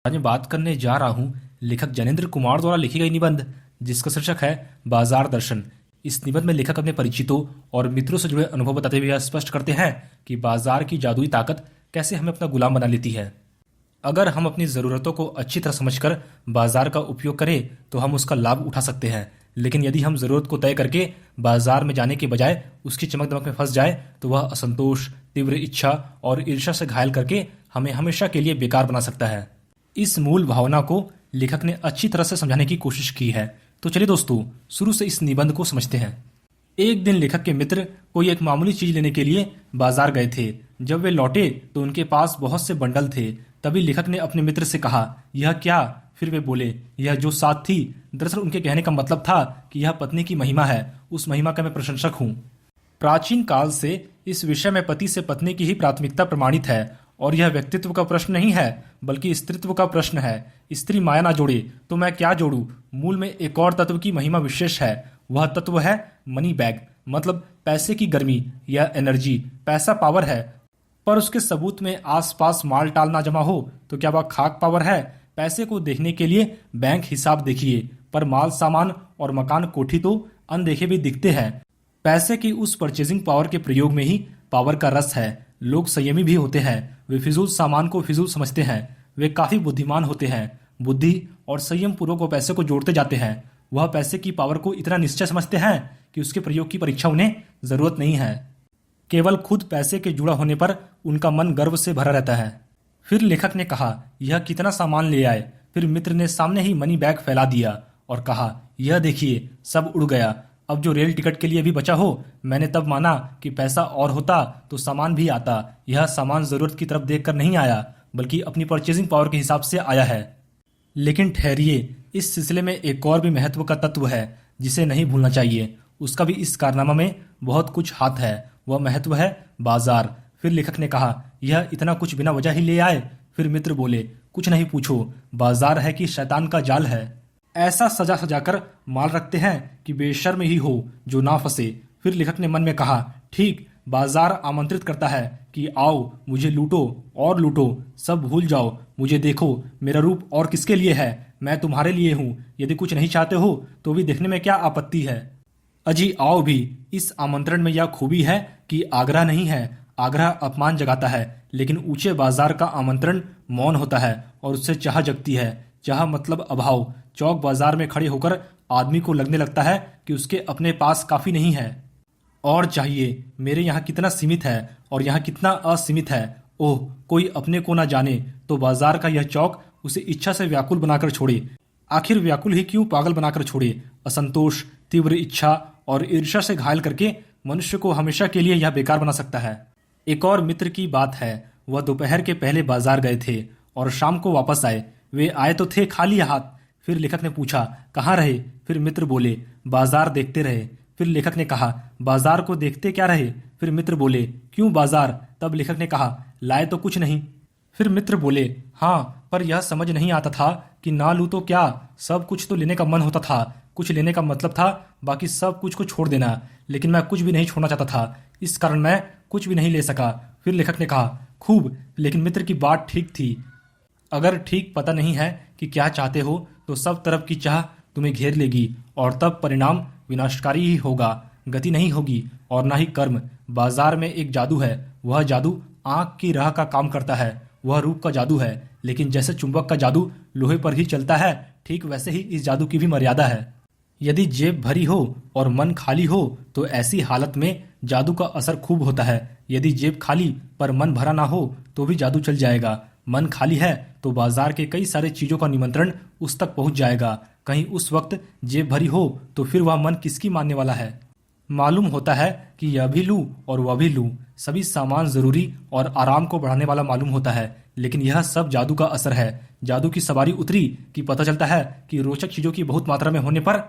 आज मैं बात करने जा रहा हूँ लेखक जैनेंद्र कुमार द्वारा लिखी गई निबंध जिसका शीर्षक है बाजार दर्शन। इस निबंध में लेखक अपने परिचितों और मित्रों से जुड़े अनुभव बताते हुए यह स्पष्ट करते हैं कि बाजार की जादुई ताकत कैसे हमें अपना गुलाम बना लेती है। अगर हम अपनी ज़रूरतों को अच्छी तरह समझकर बाजार का उपयोग करें तो हम उसका लाभ उठा सकते हैं, लेकिन यदि हम ज़रूरत को तय करके बाजार में जाने के बजाय उसकी चमक दमक में फंस जाए तो वह असंतोष, तीव्र इच्छा और ईर्ष्या से घायल करके हमें हमेशा के लिए बेकार बना सकता है। इस मूल भावना को लेखक ने अच्छी तरह से समझाने की कोशिश की है। तो चलिए दोस्तों, शुरू से इस निबंध को समझते हैं। एक दिन लेखक के मित्र कोई एक मामूली चीज लेने के लिए बाजार गए थे। जब वे लौटे तो उनके पास बहुत से बंडल थे। तभी लेखक ने अपने मित्र से कहा, यह क्या? फिर वे बोले, यह जो साथ थी। दरअसल उनके कहने का मतलब था कि यह पत्नी की महिमा है, उस महिमा का मैं प्रशंसक हूँ। प्राचीन काल से इस विषय में पति से पत्नी की ही प्राथमिकता प्रमाणित है और यह व्यक्तित्व का प्रश्न नहीं है बल्कि स्त्रीत्व का प्रश्न है। स्त्री माया ना जोड़े तो मैं क्या जोड़ूं? मूल में एक और तत्व की महिमा विशेष है। वह तत्व है मनी बैग, मतलब पैसे की गर्मी या एनर्जी। पैसा पावर है, पर उसके सबूत में आसपास माल टाल ना जमा हो तो क्या वह खाक पावर है? पैसे को देखने के लिए बैंक हिसाब देखिए, पर माल सामान और मकान कोठी तो अनदेखे भी दिखते हैं। पैसे की उस परचेजिंग पावर के प्रयोग में ही पावर का रस है। लोग संयमी भी होते हैं, वे फिजूल सामान को फिजूल समझते हैं। वे काफी बुद्धिमान होते हैं, बुद्धि और संयम पूर्वक वो पैसे को जोड़ते जाते हैं। वह पैसे की पावर को इतना निश्चय समझते हैं कि उसके प्रयोग की परीक्षा उन्हें जरूरत नहीं है। केवल खुद पैसे के जुड़ा होने पर उनका मन गर्व से भरा रहता है। फिर लेखक ने कहा, यह कितना सामान ले आए? फिर मित्र ने सामने ही मनी बैग फैला दिया और कहा, यह देखिए, सब उड़ गया। अब जो रेल टिकट के लिए भी बचा हो। मैंने तब माना कि पैसा और होता तो सामान भी आता। यह सामान जरूरत की तरफ देखकर नहीं आया बल्कि अपनी परचेजिंग पावर के हिसाब से आया है। लेकिन ठहरिए, इस सिलसिले में एक और भी महत्व का तत्व है जिसे नहीं भूलना चाहिए। उसका भी इस कारनामा में बहुत कुछ हाथ है। वह महत्व है बाजार। फिर लेखक ने कहा, यह इतना कुछ बिना वजह ही ले आए? फिर मित्र बोले, कुछ नहीं पूछो, बाजार है कि शैतान का जाल है। ऐसा सजा सजाकर माल रखते हैं कि बेशर्म ही हो जो ना फंसे। फिर लेखक ने मन में कहा, ठीक, बाजार आमंत्रित करता है कि आओ मुझे लूटो और लूटो, सब भूल जाओ, मुझे देखो, मेरा रूप और किसके लिए है? मैं तुम्हारे लिए हूँ। यदि कुछ नहीं चाहते हो तो भी देखने में क्या आपत्ति है? अजी आओ भी। इस आमंत्रण में यह खूबी है कि आग्रह नहीं है। आग्रह अपमान जगाता है, लेकिन ऊंचे बाजार का आमंत्रण मौन होता है और उससे चाह जगती है। चाह मतलब अभाव। चौक बाजार में खड़े होकर आदमी को लगने लगता है कि उसके अपने पास काफी नहीं है और चाहिए। मेरे यहाँ कितना सीमित है और यहाँ कितना असीमित है। ओह, कोई अपने को ना जाने तो बाजार का यह चौक उसे इच्छा से व्याकुल बनाकर छोड़े। आखिर व्याकुल ही क्यों, पागल बनाकर छोड़े। असंतोष, तीव्र इच्छा और ईर्ष्या से घायल करके मनुष्य को हमेशा के लिए यह बेकार बना सकता है। एक और मित्र की बात है। वह दोपहर के पहले बाजार गए थे और शाम को वापस आए। वे आए तो थे खाली हाथ। फिर लेखक ने पूछा, कहाँ रहे? फिर मित्र बोले, बाजार देखते रहे। फिर लेखक ने कहा, बाजार को देखते क्या रहे? फिर मित्र बोले, क्यों बाजार? तब लेखक ने कहा, लाए तो कुछ नहीं। फिर मित्र बोले, हाँ, पर यह समझ नहीं आता था कि ना लूं तो क्या। सब कुछ तो लेने का मन होता था, कुछ लेने का मतलब था बाकी सब कुछ को छोड़ देना, लेकिन मैं कुछ भी नहीं छोड़ना चाहता था, इस कारण मैं कुछ भी नहीं ले सका। फिर लेखक ने कहा, खूब, लेकिन मित्र की बात ठीक थी। अगर ठीक पता नहीं है कि क्या चाहते हो तो सब तरफ की चाह तुम्हें घेर लेगी और तब परिणाम विनाशकारी ही होगा। गति नहीं होगी और ना ही कर्म। बाजार में एक जादू है। वह जादू आंख की राह का काम करता है। वह रूप का जादू है, लेकिन जैसे चुंबक का जादू लोहे पर ही चलता है, ठीक वैसे ही इस जादू की भी मर्यादा है। यदि जेब भरी हो और मन खाली हो तो ऐसी हालत में जादू का असर खूब होता है। यदि जेब खाली पर मन भरा ना हो तो भी जादू चल जाएगा। मन खाली है तो बाजार के कई सारे चीजों का निमंत्रण उस तक पहुंच जाएगा। कहीं उस वक्त जेब भरी हो तो फिर वह मन किसकी मानने वाला है? मालूम होता है कि यह भी लूं और वह भी लूं। सभी सामान जरूरी और आराम को बढ़ाने वाला मालूम होता है, लेकिन यह सब जादू का असर है। जादू की सवारी उतरी कि पता चलता है कि रोचक चीजों की बहुत मात्रा में होने पर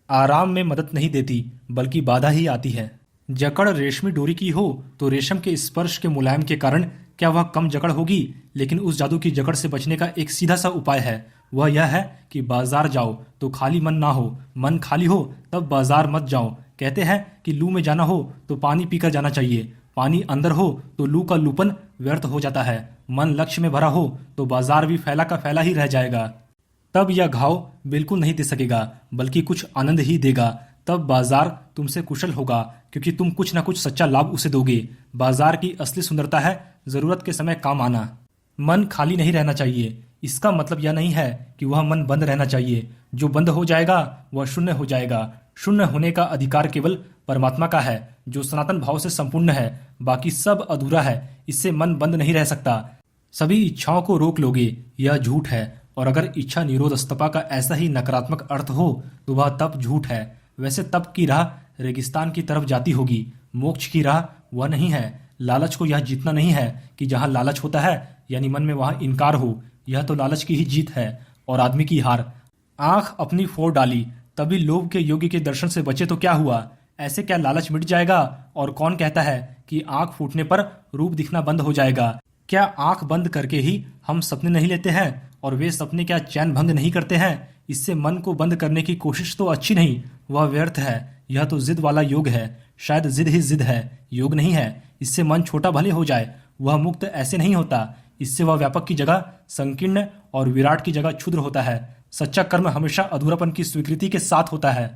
आराम में मदद नहीं देती बल्कि बाधा ही आती है। जकड़ रेशमी डोरी की हो तो रेशम के स्पर्श के मुलायम के कारण क्या वह कम जकड़ होगी? लेकिन उस जादू की जकड़ से बचने का एक सीधा सा उपाय है। वह यह है कि बाजार जाओ तो खाली मन ना हो। मन खाली हो तब बाजार मत जाओ। कहते हैं कि लू में जाना हो तो पानी पीकर जाना चाहिए। पानी अंदर हो तो लू का लूपन व्यर्थ हो जाता है, मन लक्ष्य में भरा हो तो बाजार भी फैला का फैला ही रह जाएगा। तब यह घाव बिल्कुल नहीं दे सकेगा बल्कि कुछ आनंद ही देगा। तब बाजार तुमसे कुशल होगा क्योंकि तुम कुछ ना कुछ सच्चा लाभ उसे दोगे। बाजार की असली सुंदरता है जरूरत के समय काम आना। मन खाली नहीं रहना चाहिए, इसका मतलब यह नहीं है कि वह मन बंद रहना चाहिए। जो बंद हो जाएगा वह शून्य हो जाएगा। शून्य होने का अधिकार केवल परमात्मा का है जो सनातन भाव से संपूर्ण है। बाकी सब अधूरा है, इससे मन बंद नहीं रह सकता। सभी इच्छाओं को रोक लोगे, यह झूठ है। और अगर इच्छा निरोध स्तपा का ऐसा ही नकारात्मक अर्थ हो तो वह तप झूठ है। वैसे तप की राह रेगिस्तान की तरफ जाती होगी, मोक्ष की राह वह नहीं है। लालच को यह जीतना नहीं है कि जहां लालच होता है यानी मन में वहां इनकार हो, यह तो लालच की ही जीत है और आदमी की हार। आंख अपनी फोड़ डाली तभी लोभ के योगी के दर्शन से बचे तो क्या हुआ? ऐसे क्या लालच मिट जाएगा? और कौन कहता है कि आंख फूटने पर रूप दिखना बंद हो जाएगा? क्या आंख बंद करके ही हम सपने नहीं लेते हैं? और वे सपने क्या चैन भंग नहीं करते हैं? इससे मन को बंद करने की कोशिश तो अच्छी नहीं, वह व्यर्थ है। यह तो जिद वाला योग है। शायद जिद ही जिद है, योग नहीं है। इससे मन छोटा भले हो जाए, वह मुक्त ऐसे नहीं होता। इससे वह व्यापक की जगह संकीर्ण और विराट की जगह क्षुद्र होता है। सच्चा कर्म हमेशा अधूरापन की स्वीकृति के साथ होता है।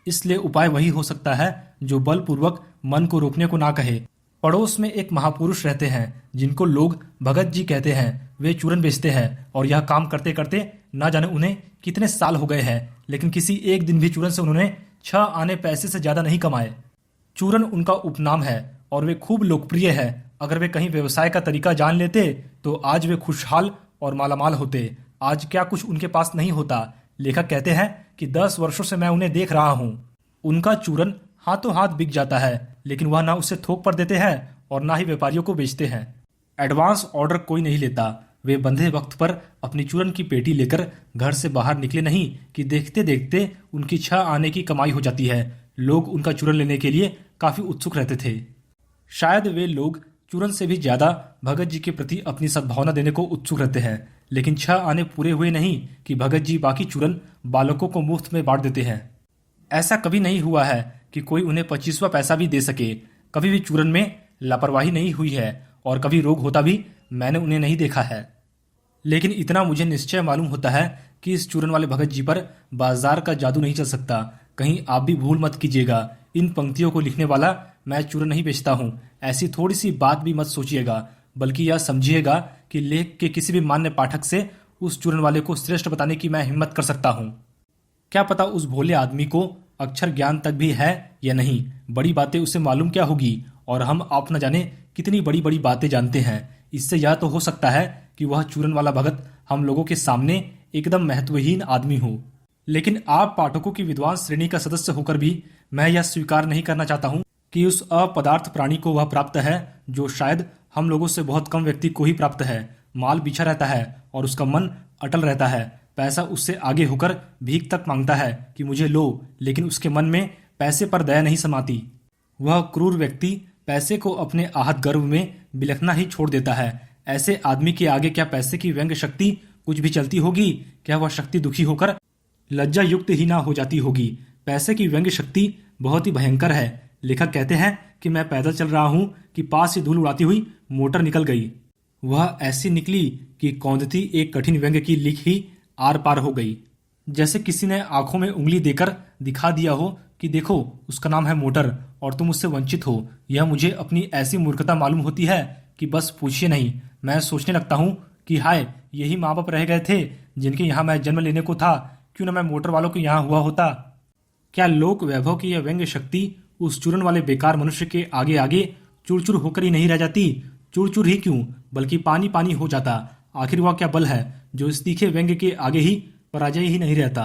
इसलिए उपाय वही हो सकता है जो बलपूर्वक मन को रोकने को ना कहे। पड़ोस में एक महापुरुष रहते हैं जिनको लोग भगत जी कहते हैं। वे चूरन बेचते हैं और यह काम करते करते ना जाने उन्हें कितने साल हो गए हैं, लेकिन किसी एक दिन भी चूरन से उन्होंने 6 आने पैसे से ज्यादा नहीं कमाए। चूरन उनका उपनाम है और वे खूब लोकप्रिय है। अगर वे कहीं व्यवसाय का तरीका जान लेते तो आज वे खुशहाल और मालामाल होते। आज क्या कुछ उनके पास नहीं होता। लेखक कहते हैं कि 10 वर्षों से मैं उन्हें देख रहा हूं। उनका चूरन हाथों हाथ बिक जाता है, लेकिन वह ना उसे थोक पर देते हैं और ना ही व्यापारियों को बेचते हैं। एडवांस ऑर्डर कोई नहीं लेता। वे बंधे वक्त पर अपनी चूरन की पेटी लेकर घर से बाहर निकले नहीं कि देखते देखते उनकी 6 आने की कमाई हो जाती है। लोग उनका चूरन लेने के लिए काफी उत्सुक रहते थे। शायद वे लोग चूरन से भी ज्यादा भगत जी के प्रति अपनी सद्भावना देने को उत्सुक रहते हैं। लेकिन 6 आने पूरे हुए नहीं कि भगत जी बाकी चूरन बालकों को मुफ्त में बांट देते हैं। ऐसा कभी नहीं हुआ है कि कोई उन्हें 25वां पैसा भी दे सके। कभी भी चूरन में लापरवाही नहीं हुई है और कभी रोग होता भी मैंने उन्हें नहीं देखा है। लेकिन इतना मुझे निश्चय मालूम होता है कि इस चूरन वाले भगत जी पर बाजार का जादू नहीं चल सकता। कहीं आप भी भूल मत कीजिएगा। इन पंक्तियों को लिखने वाला मैं चूरन नहीं बेचता हूं, ऐसी थोड़ी सी बात भी मत सोचिएगा, बल्कि यह समझिएगा कि लेख के किसी भी मान्य पाठक से उस चूरन वाले को श्रेष्ठ बताने की मैं हिम्मत कर सकता हूं। क्या पता उस भोले आदमी को अक्षर ज्ञान तक भी है या नहीं। बड़ी बातें उसे मालूम क्या होगी और हम आप न जाने कितनी बड़ी बड़ी बातें जानते हैं। इससे यह तो हो सकता है कि वह चूरन वाला भगत हम लोगों के सामने एकदम महत्वहीन आदमी हो। लेकिन आप पाठकों की विद्वान श्रेणी का सदस्य होकर भी मैं यह स्वीकार नहीं करना चाहता हूं कि उस अपदार्थ प्राणी को वह प्राप्त है जो शायद हम लोगों से बहुत कम व्यक्ति को ही प्राप्त है। माल बिछा रहता है और उसका मन अटल रहता है। पैसा उससे आगे होकर भीख तक मांगता है कि मुझे लो, लेकिन उसके मन में पैसे पर दया नहीं समाती। वह क्रूर व्यक्ति पैसे को अपने आहत गर्व में बिलखना ही छोड़ देता है। ऐसे आदमी के आगे क्या पैसे की व्यंग्य शक्ति कुछ भी चलती होगी? क्या वह शक्ति दुखी होकर लज्जा युक्त ही ना हो जाती होगी? पैसे की व्यंग्य शक्ति बहुत ही भयंकर है। लेखक कहते हैं कि मैं पैदल चल रहा हूं कि पास से धूल उड़ाती हुई मोटर निकल गई। वह ऐसी निकली कि कौंधती एक कठिन व्यंग्य की लिख ही आर पार हो गई। जैसे किसी ने आंखों में उंगली देकर दिखा दिया हो कि देखो उसका नाम है मोटर और तुम उससे वंचित हो। यह मुझे अपनी ऐसी मूर्खता मालूम होती है कि बस पूछिए नहीं। मैं सोचने लगता हूँ कि हाय, यही माँ बाप रह गए थे जिनके यहाँ मैं जन्म लेने को था। क्यों न मैं मोटर वालों के यहाँ हुआ होता। क्या लोक वैभव की यह व्यंग्य शक्ति उस चूरन वाले बेकार मनुष्य के आगे आगे चुरचुर होकर ही नहीं रह जाती? चुरचुर ही क्यों, बल्कि पानी पानी हो जाता। आखिर वह क्या बल है जो इस तीखे व्यंग्य के आगे ही पराजय ही नहीं रहता,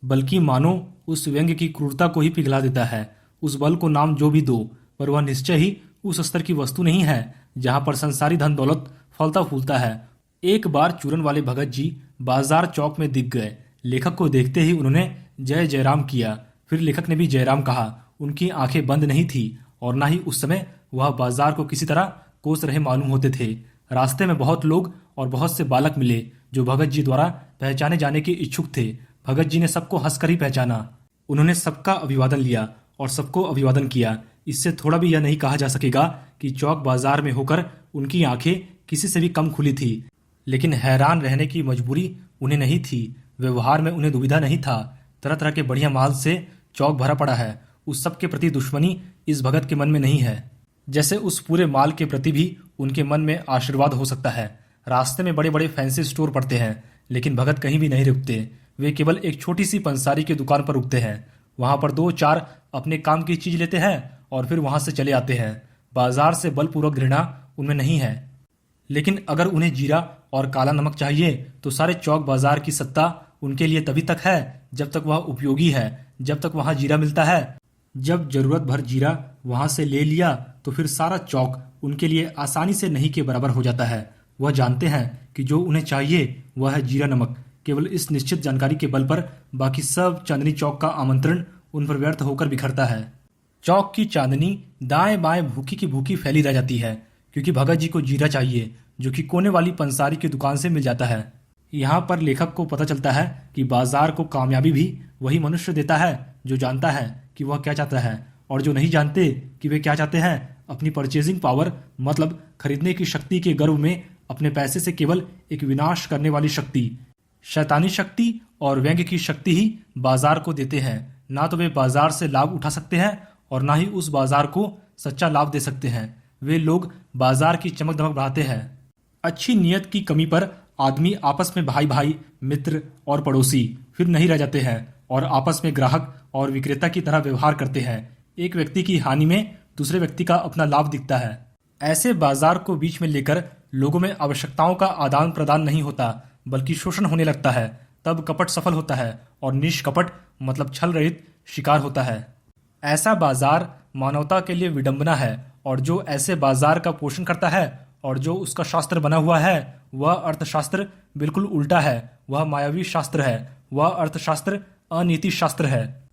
बल्कि मानो उस व्यंग्य की क्रूरता को ही पिघला देता है। उस बल को नाम जो भी दो, पर वह निश्चय ही उस स्तर की वस्तु नहीं है जहां पर संसारी धन दौलत फलता फूलता है। एक बार चूरन वाले भगत जी बाजार चौक में दिख गए। लेखक को देखते ही उन्होंने जय जयराम किया। फिर लेखक ने भी जयराम कहा। उनकी आंखें बंद नहीं थी और ना ही उस समय वह बाजार को किसी तरह कोस रहे मालूम होते थे। रास्ते में बहुत लोग और बहुत से बालक मिले जो भगत जी द्वारा पहचाने जाने के इच्छुक थे। भगत जी ने सबको हंसकर ही पहचाना। उन्होंने सबका अभिवादन लिया और सबको अभिवादन किया। इससे थोड़ा भी यह नहीं कहा जा सकेगा कि चौक बाजार में होकर उनकी आंखें किसी से भी कम खुली थी। लेकिन हैरान रहने की मजबूरी उन्हें नहीं थी। व्यवहार में उन्हें दुविधा नहीं था। तरह तरह के बढ़िया माल से चौक भरा पड़ा है। उस सब के प्रति दुश्मनी इस भगत के मन में नहीं है, जैसे उस पूरे माल के प्रति भी उनके मन में आशीर्वाद हो सकता है। रास्ते में बड़े बड़े फैंसी स्टोर पड़ते हैं, लेकिन भगत कहीं भी नहीं रुकते। वे केवल एक छोटी सी पंसारी की दुकान पर रुकते हैं। वहां पर 2-4 अपने काम की चीज लेते हैं और फिर वहां से चले आते हैं। बाजार से बलपूर्वक घृणा उनमें नहीं है, लेकिन अगर उन्हें जीरा और काला नमक चाहिए तो सारे चौक बाजार की सत्ता उनके लिए तभी तक है जब तक वह उपयोगी है, जब तक वहां जीरा मिलता है। जब जरूरत भर जीरा वहां से ले लिया तो फिर सारा चौक उनके लिए आसानी से नहीं के बराबर हो जाता है। वह जानते हैं कि जो उन्हें चाहिए वह है जीरा नमक। केवल इस निश्चित जानकारी के बल पर बाकी सब चांदनी चौक का आमंत्रण उन पर व्यर्थ होकर बिखरता है। चौक की चांदनी दाएं बाएं भूखी की भूखी फैली रह जाती है, क्योंकि भगत जी को जीरा चाहिए, जो कि कोने वाली पंसारी की दुकान से मिल जाता है। यहाँ पर लेखक को पता चलता है कि बाजार को कामयाबी भी वही मनुष्य देता है जो जानता है कि वह क्या चाहता है, और जो नहीं जानते कि वे क्या चाहते हैं। अपनी परचेजिंग पावर मतलब खरीदने की शक्ति के गर्व में अपने पैसे से केवल एक विनाश करने वाली शक्ति, शैतानी शक्ति और व्यंग्य की शक्ति ही बाजार को देते हैं। ना तो वे बाजार से लाभ उठा सकते हैं और ना ही उस बाजार को सच्चा लाभ दे सकते हैं। वे लोग बाजार की चमक दमक बढ़ाते हैं। अच्छी नीयत की कमी पर आदमी आपस में भाई भाई, मित्र और पड़ोसी फिर नहीं रह जाते हैं और आपस में ग्राहक और विक्रेता की तरह व्यवहार करते हैं। एक व्यक्ति की हानि में दूसरे व्यक्ति का अपना लाभ दिखता है। ऐसे बाजार को बीच में लेकर लोगों में आवश्यकताओं का आदान प्रदान नहीं होता, बल्कि शोषण होने लगता है। तब कपट सफल होता है और निष्कपट मतलब छल रहित शिकार होता है। ऐसा बाजार मानवता के लिए विडंबना है, और जो ऐसे बाजार का पोषण करता है और जो उसका शास्त्र बना हुआ है वह अर्थशास्त्र बिल्कुल उल्टा है। वह मायावी शास्त्र है। वह अर्थशास्त्र अनीति शास्त्र है।